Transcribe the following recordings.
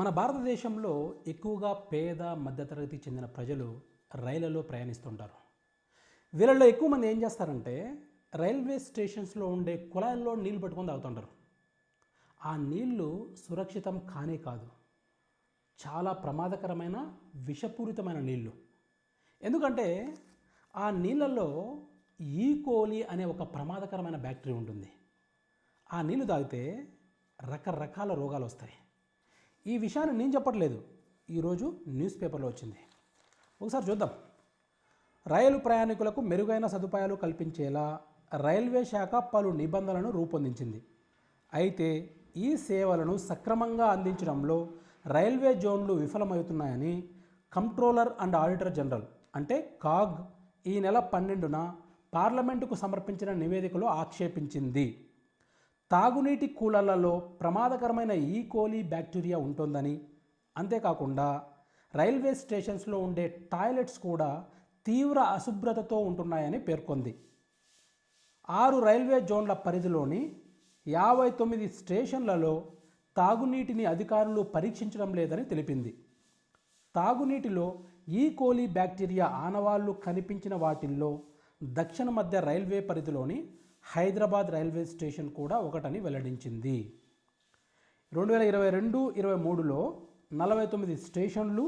మన భారతదేశంలో ఎక్కువగా పేద మధ్యతరగతికి చెందిన ప్రజలు రైళ్లలో ప్రయాణిస్తుంటారు. వీళ్ళలో ఎక్కువ మంది ఏం చేస్తారంటే రైల్వే స్టేషన్స్లో ఉండే కుళాయిల్లో నీళ్లు పట్టుకొని తాగుతుంటారు. ఆ నీళ్లు సురక్షితం కానే కాదు, చాలా ప్రమాదకరమైన విషపూరితమైన నీళ్లు. ఎందుకంటే ఆ నీళ్ళల్లో ఈకోలి అనే ఒక ప్రమాదకరమైన బ్యాక్టీరియా ఉంటుంది. ఆ నీళ్లు తాగితే రకరకాల రోగాలు వస్తాయి. ఈ విషయాన్ని నేను చెప్పట్లేదు, ఈరోజు న్యూస్ పేపర్లో వచ్చింది. ఒకసారి చూద్దాం. రైలు ప్రయాణికులకు మెరుగైన సదుపాయాలు కల్పించేలా రైల్వే శాఖ పలు నిబంధనలను రూపొందించింది. అయితే ఈ సేవలను సక్రమంగా అందించడంలో రైల్వే జోన్లు విఫలమవుతున్నాయని కంట్రోలర్ అండ్ ఆడిటర్ జనరల్ అంటే కాగ్ ఈ నెల 12న పార్లమెంటుకు సమర్పించిన నివేదికలో ఆక్షేపించింది. తాగునీటి కూలర్లలో ప్రమాదకరమైన ఈకోలి బ్యాక్టీరియా ఉంటుందని, అంతేకాకుండా రైల్వే స్టేషన్స్లో ఉండే టాయిలెట్స్ కూడా తీవ్ర అశుభ్రతతో ఉంటున్నాయని పేర్కొంది. 6 రైల్వే జోన్ల పరిధిలోని 59 స్టేషన్లలో తాగునీటిని అధికారులు పరీక్షించడం లేదని తెలిపింది. తాగునీటిలో ఈకోలి బ్యాక్టీరియా ఆనవాళ్లు కనిపించిన వాటిల్లో దక్షిణ మధ్య రైల్వే పరిధిలోని హైదరాబాద్ రైల్వే స్టేషన్ కూడా ఒకటని వెల్లడించింది. 2022-23లో 49 స్టేషన్లు,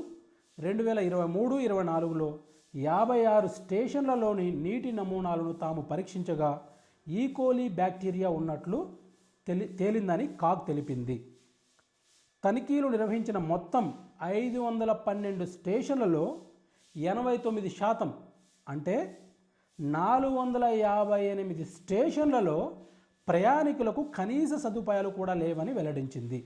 2023-24లో 56 స్టేషన్లలోని నీటి నమూనాలను తాము పరీక్షించగా ఈకోలి బ్యాక్టీరియా ఉన్నట్లు తేలిందని కాగ్ తెలిపింది. తనిఖీలు నిర్వహించిన మొత్తం 512 స్టేషన్లలో 89% అంటే 458 స్టేషన్లలో ప్రయాణికులకు కనీస సదుపాయాలు కూడా లేవని వెల్లడించింది.